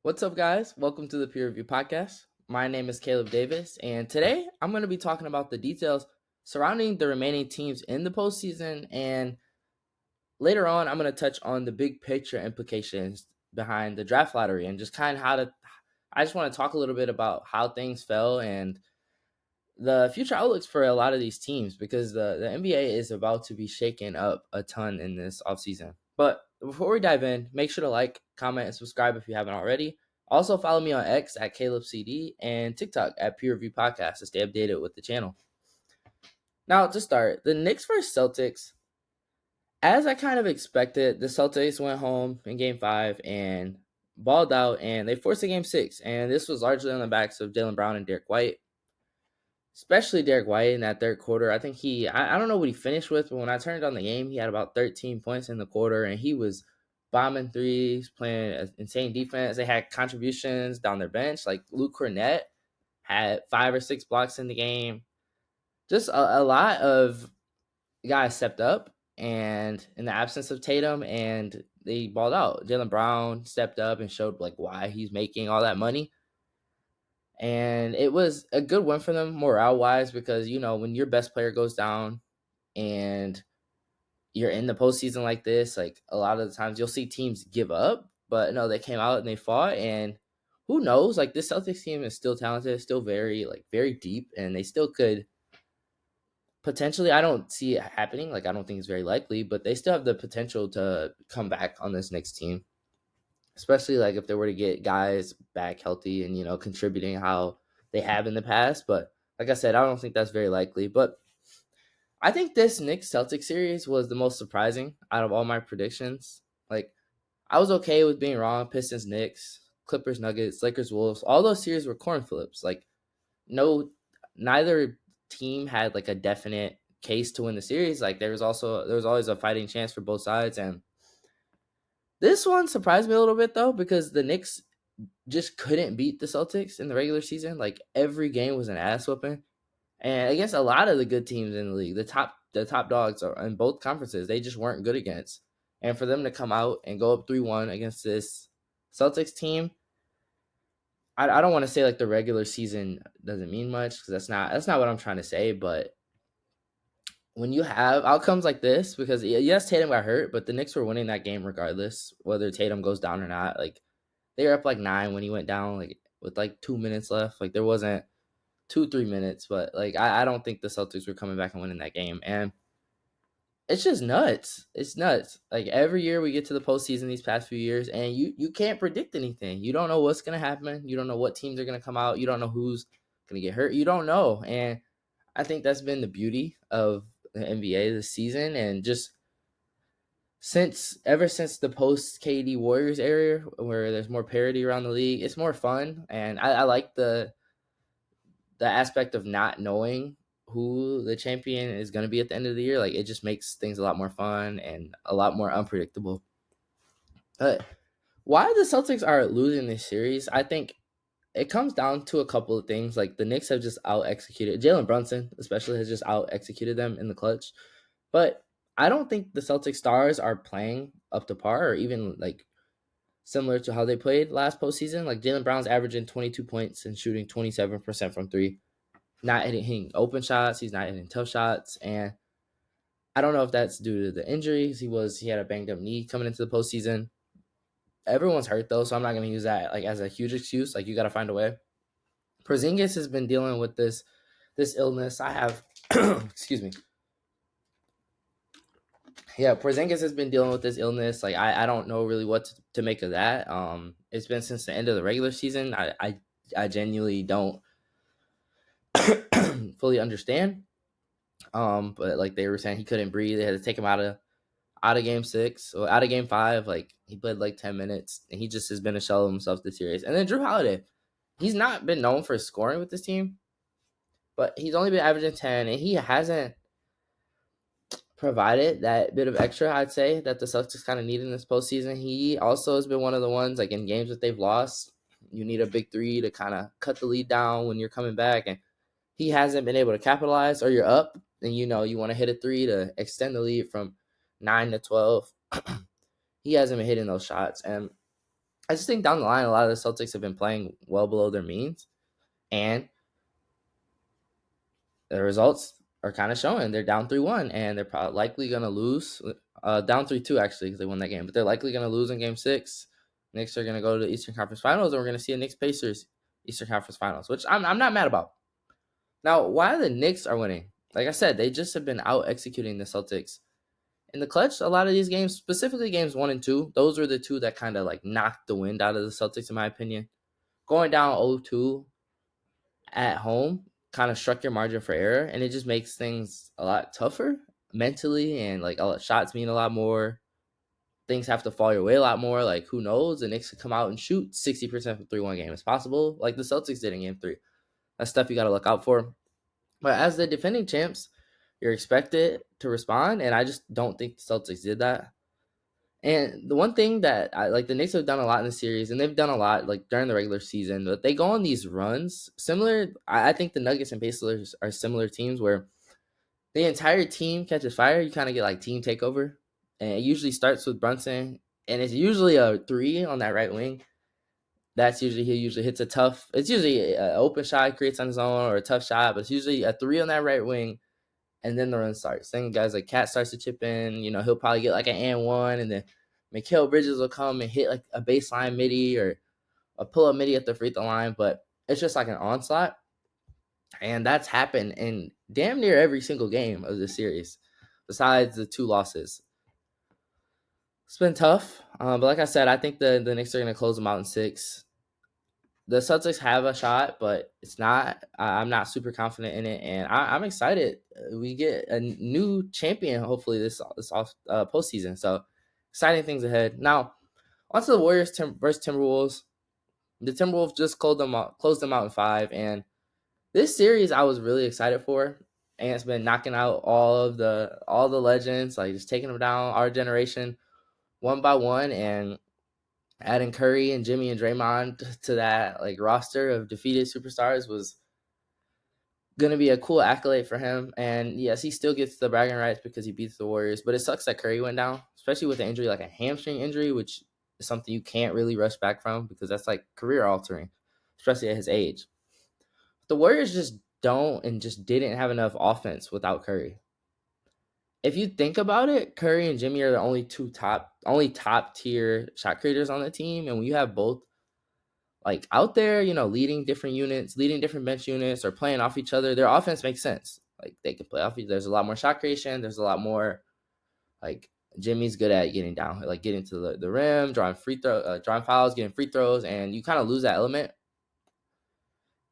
What's up, guys? Welcome to the Peer Review Podcast. My name is Caleb Davis, and today I'm going to be talking about the details surrounding the remaining teams in the postseason. And later on, I'm going to touch on the big picture implications behind the draft lottery and just kind of how to. I just want to talk a little bit about how things fell and the future outlooks for a lot of these teams because the NBA is about to be shaken up a ton in this offseason. But before we dive in, make sure to like, comment, and subscribe if you haven't already. Also, follow me on X at CalebCD and TikTok at Peer Review Podcast to stay updated with the channel. Now, to start, the Knicks versus Celtics. As I kind of expected, the Celtics went home in Game 5 and balled out, and they forced a Game 6. And this was largely on the backs of Jaylen Brown and Derek White. Especially Derek White in that third quarter. I think I don't know what he finished with, but when I turned on the game, he had about 13 points in the quarter, and he was bombing threes, playing insane defense. They had contributions down their bench. Like Luke Cornett had 5 or 6 blocks in the game. Just a lot of guys stepped up, and in the absence of Tatum, and they balled out. Jaylen Brown stepped up and showed like why he's making all that money. And it was a good win for them morale wise because, when your best player goes down and you're in the postseason like this, like a lot of the times you'll see teams give up. But no, they came out and they fought. And who knows? Like this Celtics team is still talented, still very deep, and they still could potentially. I don't see it happening. Like I don't think it's very likely, but they still have the potential to come back on this next team, especially like if they were to get guys back healthy and contributing how they have in the past. But like I said, I don't think that's very likely. But I think this Knicks Celtics series was the most surprising out of all my predictions. Like I was okay with being wrong. Pistons Knicks, Clippers Nuggets, Lakers Wolves, all those series were coin flips. Like neither team had like a definite case to win the series. Like there was always a fighting chance for both sides. And this one surprised me a little bit though, because the Knicks just couldn't beat the Celtics in the regular season. Like every game was an ass whooping, and against a lot of the good teams in the league, the top dogs are in both conferences. They just weren't good against, and for them to come out and go up 3-1 against this Celtics team, I don't want to say like the regular season doesn't mean much because that's not what I'm trying to say, but when you have outcomes like this, because yes, Tatum got hurt, but the Knicks were winning that game regardless, whether Tatum goes down or not. Like they were up like 9 when he went down, like with like 2 minutes left. Like there wasn't 2-3 minutes, but like I don't think the Celtics were coming back and winning that game. And it's just nuts. It's nuts. Like every year we get to the postseason these past few years, and you can't predict anything. You don't know what's gonna happen. You don't know what teams are gonna come out. You don't know who's gonna get hurt. You don't know. And I think that's been the beauty of the NBA this season, and just ever since the post KD Warriors era, where there's more parity around the league, it's more fun, and I like the aspect of not knowing who the champion is going to be at the end of the year. Like it just makes things a lot more fun and a lot more unpredictable. But why the Celtics are losing this series, I think it comes down to a couple of things. Like the Knicks have just out executed Jalen Brunson, especially has just out executed them in the clutch. But I don't think the Celtic stars are playing up to par or even like similar to how they played last postseason. Like Jaylen Brown's averaging 22 points and shooting 27% from three. Not hitting open shots. He's not hitting tough shots. And I don't know if that's due to the injuries. He had a banged up knee coming into the postseason. Everyone's hurt though, so I'm not going to use that like as a huge excuse. Like you got to find a way. Porzingis has been dealing with this illness. I have, excuse me. Yeah, Porzingis has been dealing with this illness. Like I don't know really what to make of that. It's been since the end of the regular season. I genuinely don't fully understand. But like they were saying, he couldn't breathe. They had to take him out of game 6 or out of game 5. Like he played like 10 minutes, and he just has been a shell of himself this series. And then Drew Holiday, he's not been known for scoring with this team, but he's only been averaging 10, and he hasn't provided that bit of extra, I'd say, that the Celtics kind of need in this postseason. He also has been one of the ones, like in games that they've lost, you need a big three to kind of cut the lead down when you're coming back, and he hasn't been able to capitalize. Or you're up, and you want to hit a three to extend the lead from 9 to 12. He hasn't been hitting those shots, and I just think down the line, a lot of the Celtics have been playing well below their means, and the results are kind of showing. They're down 3-1, and they're probably likely going to lose. Down 3-2, actually, because they won that game. But they're likely going to lose in Game 6. Knicks are going to go to the Eastern Conference Finals, and we're going to see a Knicks-Pacers Eastern Conference Finals, which I'm not mad about. Now, why the Knicks are winning, like I said, they just have been out-executing the Celtics. In the clutch, a lot of these games, specifically games 1 and 2, those were the two that kind of like knocked the wind out of the Celtics, in my opinion. Going down 0-2 at home kind of struck your margin for error, and it just makes things a lot tougher mentally, and like all shots mean a lot more. Things have to fall your way a lot more. Like, who knows? The Knicks could come out and shoot 60% from 3-1 game. It's possible, like the Celtics did in Game 3. That's stuff you got to look out for. But as the defending champs, you're expected to respond, and I just don't think the Celtics did that. And the one thing that I like, the Knicks have done a lot in the series, and they've done a lot like during the regular season, but they go on these runs similar. I think the Nuggets and Pacers are similar teams where the entire team catches fire. You kind of get like team takeover, and it usually starts with Brunson, and it's usually a three on that right wing. He usually hits a tough. It's usually an open shot, creates on his own, or a tough shot, but it's usually a three on that right wing, and then the run starts. Then guys like Cat starts to chip in. He'll probably get like an and one, and then Mikal Bridges will come and hit like a baseline midi or a pull up midi at the free throw line. But it's just like an onslaught, and that's happened in damn near every single game of this series, besides the 2 losses. It's been tough, but like I said, I think the Knicks are going to close them out in 6. The Celtics have a shot, but it's not. I'm not super confident in it, and I'm excited. We get a new champion hopefully this off postseason. So exciting things ahead. Now onto the Warriors versus Timberwolves. The Timberwolves just closed them out in 5, and this series I was really excited for. And it's been knocking out all the legends, like just taking them down, our generation, one by one, and adding Curry and Jimmy and Draymond to that like roster of defeated superstars was gonna be a cool accolade for him. And yes, he still gets the bragging rights because he beats the Warriors. But it sucks that Curry went down, especially with an injury like a hamstring injury, which is something you can't really rush back from because that's like career altering, especially at his age. The Warriors just don't and just didn't have enough offense without Curry. If you think about it, Curry and Jimmy are the only top tier shot creators on the team, and when you have both like out there, leading different units, leading different bench units, or playing off each other, their offense makes sense. Like they can play off each. There's a lot more shot creation. There's a lot more like Jimmy's good at getting down, like getting to the rim, drawing fouls, getting free throws, and you kind of lose that element.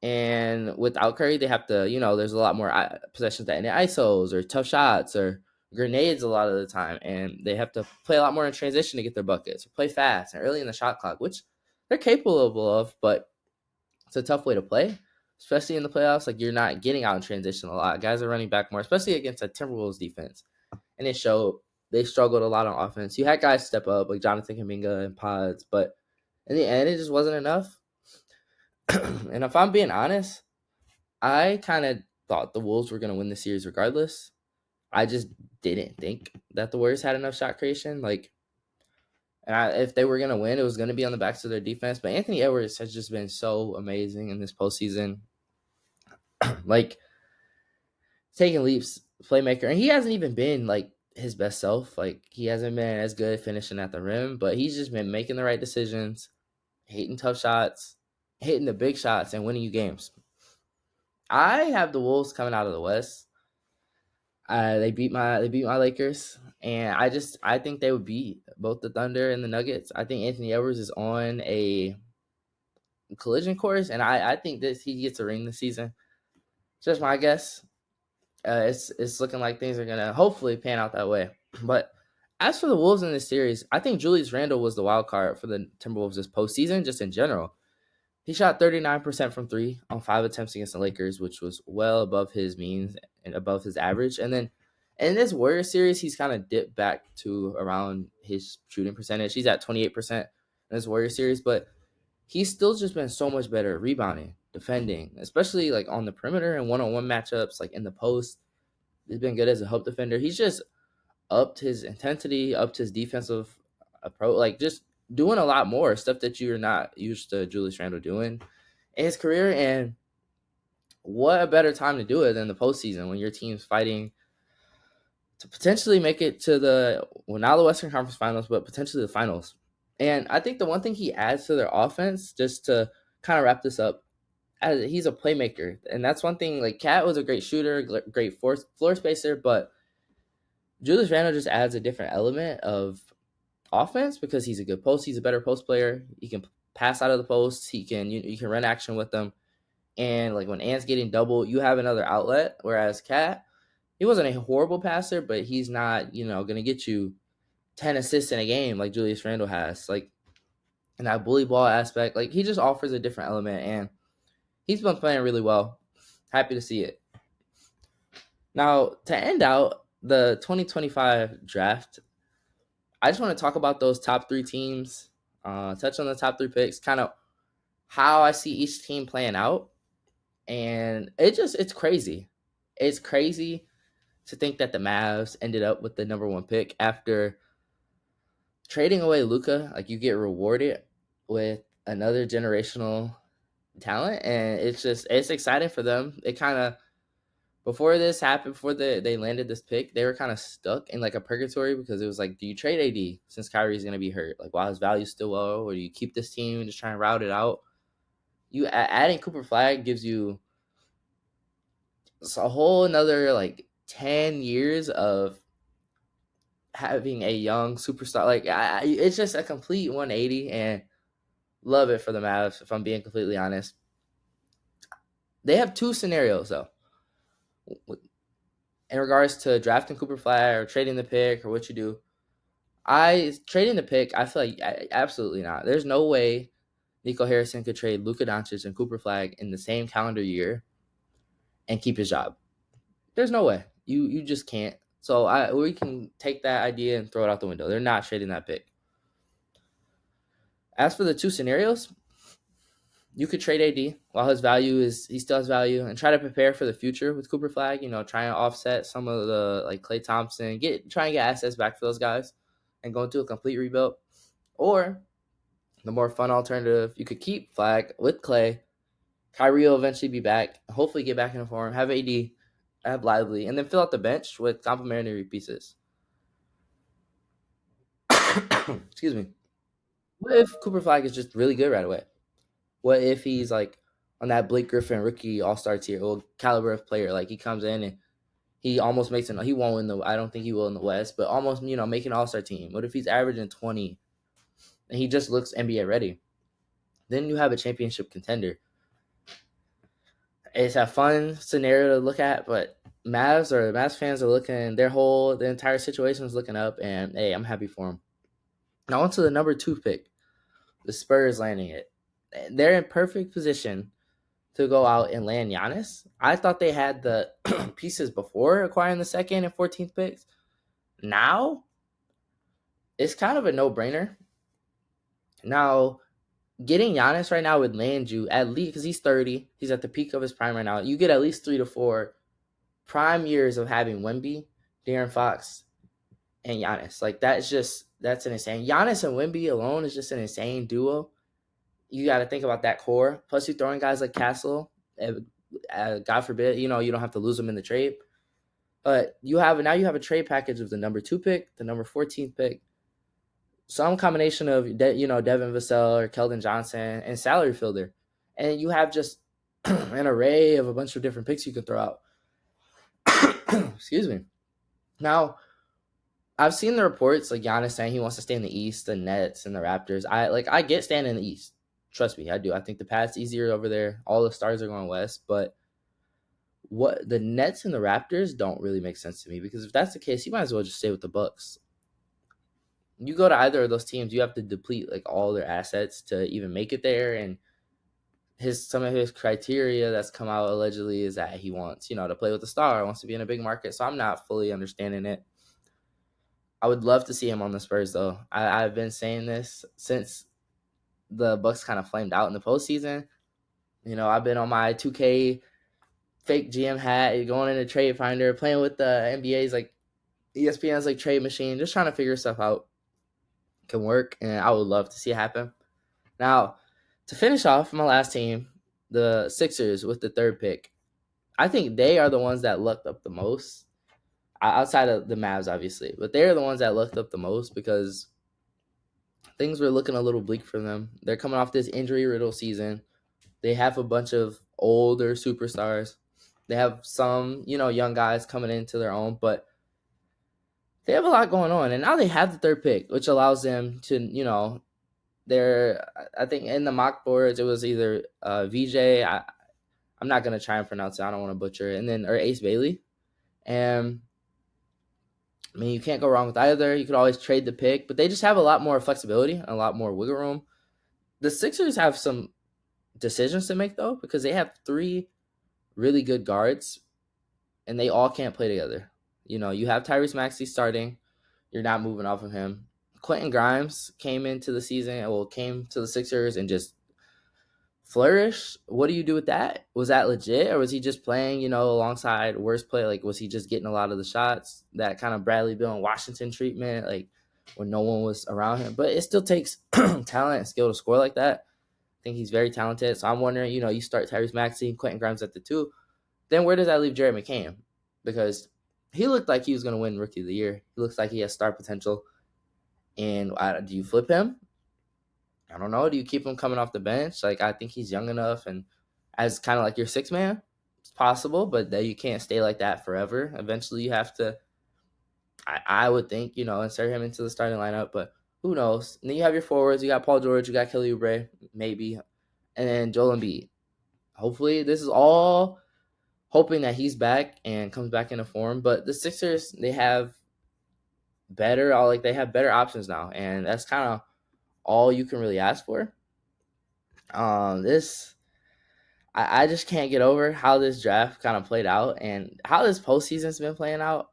And without Curry, they have to, there's a lot more possessions that end in ISOs or tough shots or grenades a lot of the time, and they have to play a lot more in transition to get their buckets or play fast and early in the shot clock, which they're capable of, but it's a tough way to play, especially in the playoffs. Like you're not getting out in transition a lot. Guys are running back more, especially against a Timberwolves defense, and it showed. They struggled a lot on offense. You had guys step up like Jonathan Kuminga and Pods, but in the end, it just wasn't enough. And if I'm being honest, I kind of thought the Wolves were going to win the series regardless. I just didn't think that the Warriors had enough shot creation. If they were going to win, it was going to be on the backs of their defense. But Anthony Edwards has just been so amazing in this postseason. Like, taking leaps, playmaker. And he hasn't even been, like, his best self. Like, he hasn't been as good finishing at the rim. But he's just been making the right decisions, hitting tough shots, hitting the big shots, and winning you games. I have the Wolves coming out of the West. They beat my Lakers, and I think they would beat both the Thunder and the Nuggets. I think Anthony Edwards is on a collision course, and I think that he gets a ring this season. Just my guess. It's looking like things are gonna hopefully pan out that way. But as for the Wolves in this series, I think Julius Randle was the wild card for the Timberwolves this postseason, just in general. He shot 39% from 3 on 5 attempts against the Lakers, which was well above his means and above his average. And then in this Warriors series, he's kind of dipped back to around his shooting percentage. He's at 28% in this Warriors series, but he's still just been so much better at rebounding, defending, especially like on the perimeter and one-on-one matchups, like in the post. He's been good as a help defender. He's just upped his intensity, upped his defensive approach, like just doing a lot more stuff that you're not used to Julius Randle doing in his career. And what a better time to do it than the postseason when your team's fighting to potentially make it to not the Western Conference Finals, but potentially the finals. And I think the one thing he adds to their offense, just to kind of wrap this up, he's a playmaker. And that's one thing, like Cat was a great shooter, great floor spacer, but Julius Randle just adds a different element of offense because he's a better post player. He can pass out of the post. You can run action with them. And like when Ant's getting double, you have another outlet. Whereas Cat, he wasn't a horrible passer, but he's not, going to get you 10 assists in a game like Julius Randle has. Like in that bully ball aspect, like he just offers a different element, and he's been playing really well. Happy to see it. Now, to end out the 2025 draft, I just want to talk about those top 3 teams, touch on the top 3 picks, kind of how I see each team playing out. And it's crazy. It's crazy to think that the Mavs ended up with the number 1 pick after trading away Luka. Like, you get rewarded with another generational talent, and it's exciting for them. It kind of, before this happened, before they landed this pick, they were kind of stuck in like a purgatory because it was like, do you trade AD since Kyrie's going to be hurt? Like, while his value's still low, or do you keep this team and just try and route it out? Adding Cooper Flag gives you a whole another like 10 years of having a young superstar. Like, it's just a complete 180, and love it for the Mavs, if I'm being completely honest. They have 2 scenarios though in regards to drafting Cooper Flag or trading the pick or what you do. Trading the pick, I feel like absolutely not. There's no way Nico Harrison could trade Luka Doncic and Cooper Flag in the same calendar year and keep his job. There's no way. You just can't. So we can take that idea and throw it out the window. They're not trading that pick. As for the 2 scenarios, you could trade AD while he still has value, and try to prepare for the future with Cooper Flag. Try and offset some of the like Klay Thompson, try and get assets back for those guys, and go into a complete rebuild. Or the more fun alternative, you could keep Flag with Klay. Kyrie will eventually be back. Hopefully, get back in form. Have AD, have Lively, and then fill out the bench with complementary pieces. Excuse me. What if Cooper Flag is just really good right away? What if he's like on that Blake Griffin rookie All-Star tier, or caliber of player? Like, he comes in and he almost makes it. He won't win I don't think he will in the West, but almost make an All-Star team. What if he's averaging 20 and he just looks NBA ready? Then you have a championship contender. It's a fun scenario to look at, but Mavs fans are looking. The entire situation is looking up, and hey, I'm happy for them. Now on to the number 2 pick, the Spurs landing it. They're in perfect position to go out and land Giannis. I thought they had the pieces before acquiring the 2nd and 14th picks. Now, it's kind of a no-brainer. Now, getting Giannis right now would land you at least, because he's 30. He's at the peak of his prime right now. You get at least 3 to 4 prime years of having Wemby, De'Aaron Fox, and Giannis. Like, that's an insane. Giannis and Wemby alone is just an insane duo. You got to think about that core. Plus, you throw in guys like Castle. God forbid, you don't have to lose them in the trade. But you have a trade package of the number 2 pick, the number 14th pick, some combination of Devin Vassell or Keldon Johnson, and salary fielder, and you have just an array of a bunch of different picks you can throw out. Excuse me. Now, I've seen the reports like Giannis saying he wants to stay in the East, the Nets and the Raptors. I get staying in the East. Trust me, I do. I think the path's easier over there. All the stars are going west, but what the Nets and the Raptors don't really make sense to me, because if that's the case, you might as well just stay with the Bucks. You go to either of those teams, you have to deplete like all their assets to even make it there, and some of his criteria that's come out allegedly is that he wants, to play with a star, wants to be in a big market. So I'm not fully understanding it. I would love to see him on the Spurs, though. I've been saying this since the Bucks kind of flamed out in the postseason. I've been on my 2K fake GM hat, going into Trade Finder, playing with the NBA's like ESPN's like trade machine, just trying to figure stuff out. can work, and I would love to see it happen. Now, to finish off my last team, the Sixers with the third pick. I think they are the ones that lucked up the most, outside of the Mavs, obviously. But they're the ones that lucked up the most because things were looking a little bleak for them. They're coming off this injury-riddled season. They have a bunch of older superstars. They have some, young guys coming into their own, but they have a lot going on. And now they have the third pick, which allows them to, they're, I think in the mock boards, it was either VJ. I'm not going to try and pronounce it. I don't want to butcher it. And then, or Ace Bailey. And I mean, you can't go wrong with either. You could always trade the pick, but they just have a lot more flexibility, a lot more wiggle room. The Sixers have some decisions to make, though, because they have 3 really good guards, and they all can't play together. You have Tyrese Maxey starting. You're not moving off of him. Quentin Grimes came to the Sixers and just flourished. What do you do with that? Was that legit, or was he just playing, alongside worst play? Like, was he just getting a lot of the shots? That kind of Bradley Beal and Washington treatment, like when no one was around him. But it still takes talent and skill to score like that. I think he's very talented. So I'm wondering, you start Tyrese Maxey, Quentin Grimes at the 2. Then where does that leave Jared McCain? Because he looked like he was going to win Rookie of the Year. He looks like he has star potential. And do you flip him? I don't know. Do you keep him coming off the bench? Like, I think he's young enough, and as kind of like your 6 man, it's possible, but that you can't stay like that forever. Eventually, you have to. I would think, insert him into the starting lineup, but who knows? And then you have your forwards. You got Paul George. You got Kelly Oubre, maybe, and then Joel Embiid. Hopefully, this is all hoping that he's back and comes back into form. But the Sixers, they have better options now, and that's kind of all you can really ask for. I just can't get over how this draft kind of played out and how this postseason's been playing out.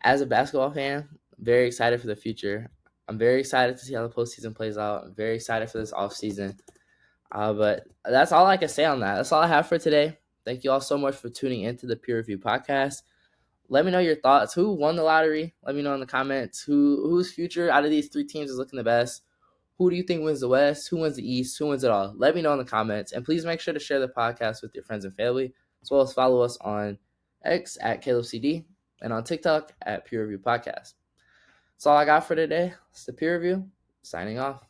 As a basketball fan, very excited for the future. I'm very excited to see how the postseason plays out. I'm very excited for this offseason. But that's all I can say on that. That's all I have for today. Thank you all so much for tuning into the Peer Review Podcast. Let me know your thoughts. Who won the lottery? Let me know in the comments. Whose future out of these 3 teams is looking the best? Who do you think wins the West? Who wins the East? Who wins it all? Let me know in the comments. And please make sure to share the podcast with your friends and family, as well as follow us on X at CalebCD and on TikTok at Peer Review Podcast. That's all I got for today. It's the Peer Review. Signing off.